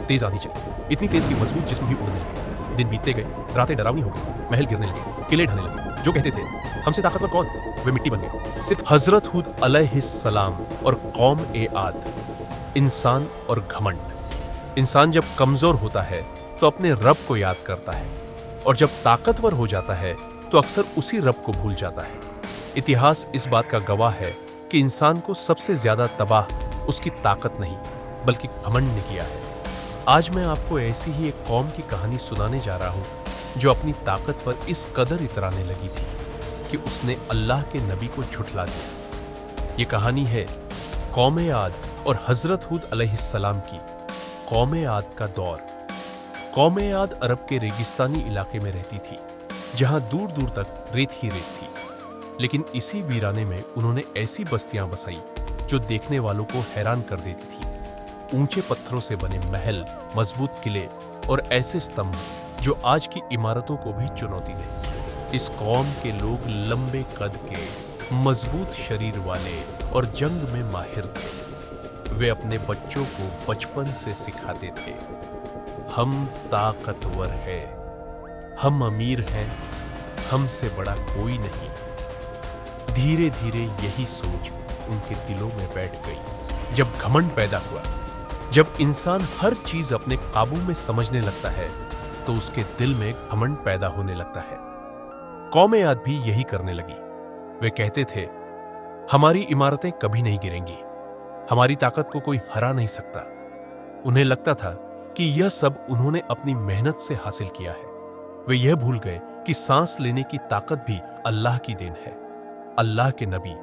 तेज आंधी चली, इतनी तेज कि मजबूत जिस्म भी उड़ने लगे। दिन बीतते गए, रातें डरावनी हो गई, महल गिरने लगे, किले ढहने लगे। जो कहते थे हमसे ताकतवर कौन, वे मिट्टी बन गए। सिर्फ हजरत हूद अलैहिस्सलाम और कौम ए आद। इंसान और घमंड। इंसान जब कमजोर होता है तो अपने रब को याद करता है, और जब ताकतवर हो जाता है तो अक्सर उसी रब को भूल जाता है। इतिहास इस बात का गवाह है कि इंसान को सबसे ज्यादा तबाह उसकी ताकत नहीं बल्कि घमंड ने किया है। आज मैं आपको ऐसी ही एक कौम की कहानी सुनाने जा रहा हूं जो अपनी ताकत पर इस कदर इतराने लगी थी कि उसने अल्लाह के नबी को झुठला दिया। ये कहानी है कौम आद और हजरत हूद अलैहिस्सलाम की। कौम आद का दौर। कौम आद अरब के रेगिस्तानी इलाके में रहती थी जहां दूर दूर तक रेत ही रेत थी। लेकिन इसी वीराने में उन्होंने ऐसी बस्तियां बसाई जो देखने वालों को हैरान कर देती थी। ऊंचे पत्थरों से बने महल, मजबूत किले और ऐसे स्तंभ जो आज की इमारतों को भी चुनौती दे। इस कौम के लोग लंबे कद के, मजबूत शरीर वाले और जंग में माहिर थे। वे अपने बच्चों को बचपन से सिखाते थे, हम ताकतवर हैं, हम अमीर हैं, हमसे बड़ा कोई नहीं। धीरे धीरे यही सोच उनके दिलों में बैठ गई। जब घमंड पैदा हुआ, जब इंसान हर चीज अपने काबू में समझने लगता है तो उसके दिल में घमंड पैदा होने लगता है। कौम आद भी यही करने लगी। वे कहते थे हमारी इमारतें कभी नहीं गिरेंगी, हमारी ताकत को कोई हरा नहीं सकता। उन्हें लगता था कि यह सब उन्होंने अपनी मेहनत से हासिल किया है। वे यह भूल गए कि सांस लेने की ताकत भी अल्लाह की देन है। अल्लाह के नबी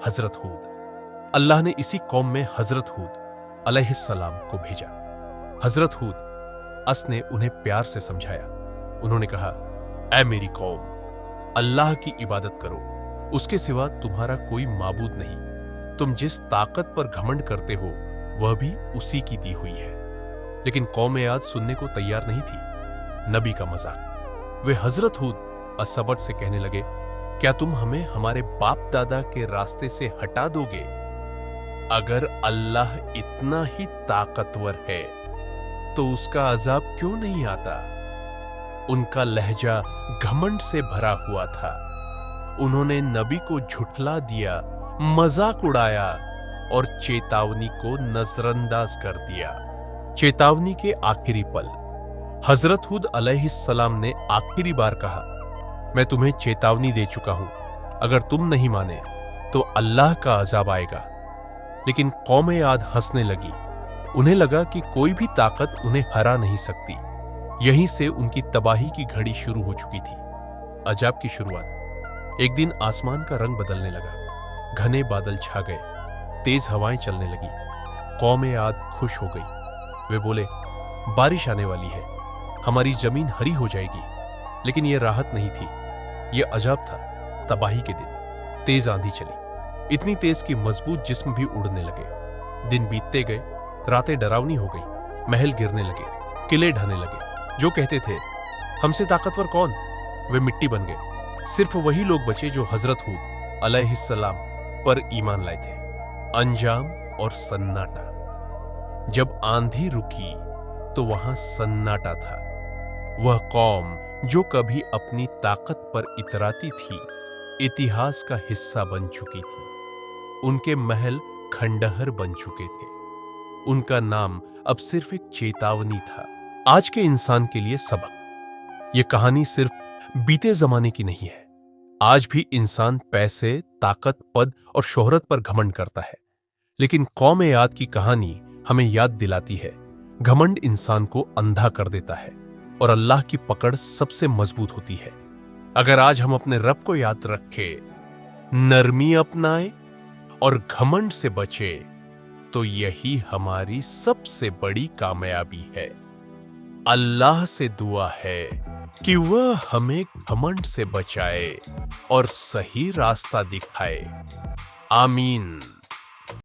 हजरत हूद। अल्लाह ने इसी कौम में हजरत हूद अलैहिस्सलाम को भेजा। हजरत हूद अस ने उन्हें प्यार से समझाया। उन्होंने कहा, ऐ मेरी कौम, अल्लाह की इबादत करो, उसके सिवा तुम्हारा कोई माबूद नहीं। तुम जिस ताकत पर घमंड करते हो वह भी उसी की दी हुई है। लेकिन कौम आद सुनने को तैयार नहीं थी। नबी का मजाक। वे हजरत हूद असबर से कहने लगे, क्या तुम हमें हमारे बाप दादा के रास्ते से हटा दोगे? अगर अल्लाह इतना ही ताकतवर है तो उसका अजाब क्यों नहीं आता? उनका लहजा घमंड से भरा हुआ था। उन्होंने नबी को झुठला दिया, मजाक उड़ाया और चेतावनी को नजरअंदाज कर दिया। चेतावनी के आखिरी पल हजरत हूद अलैहिस्सलाम ने आखिरी बार कहा, मैं तुम्हें चेतावनी दे चुका हूं, अगर तुम नहीं माने तो अल्लाह का अजाब आएगा। लेकिन कौम आद हंसने लगी। उन्हें लगा कि कोई भी ताकत उन्हें हरा नहीं सकती। यहीं से उनकी तबाही की घड़ी शुरू हो चुकी थी। अजाब की शुरुआत। एक दिन आसमान का रंग बदलने लगा, घने बादल छा गए, तेज हवाएं चलने लगी। कौम आद खुश हो गई। वे बोले, बारिश आने वाली है, हमारी जमीन हरी हो जाएगी। लेकिन यह राहत नहीं थी, यह अजाब था। तबाही के दिन। तेज आंधी चली, इतनी तेज कि मजबूत जिस्म भी उड़ने लगे। दिन बीतते गए, रातें डरावनी हो गई, महल गिरने लगे, किले ढहने लगे। जो कहते थे हमसे ताकतवर कौन, वे मिट्टी बन गए। सिर्फ वही लोग बचे जो हजरत हूद अलैहिस्सलाम पर ईमान लाए थे। अंजाम और सन्नाटा। जब आंधी रुकी तो वहां सन्नाटा था। वह कौम जो कभी अपनी ताकत पर इतराती थी, इतिहास का हिस्सा बन चुकी थी। उनके महल खंडहर बन चुके थे। उनका नाम अब सिर्फ एक चेतावनी था, आज के इंसान के लिए सबक। यह कहानी सिर्फ बीते जमाने की नहीं है। आज भी इंसान पैसे, ताकत, पद और शोहरत पर घमंड करता है। लेकिन कौम आद की कहानी हमें याद दिलाती है, घमंड इंसान को अंधा कर देता है और अल्लाह की पकड़ सबसे मजबूत होती है। अगर आज हम अपने रब को याद रखें, नरमी अपनाएं और घमंड से बचे तो यही हमारी सबसे बड़ी कामयाबी है। अल्लाह से दुआ है कि वह हमें घमंड से बचाए और सही रास्ता दिखाए। आमीन।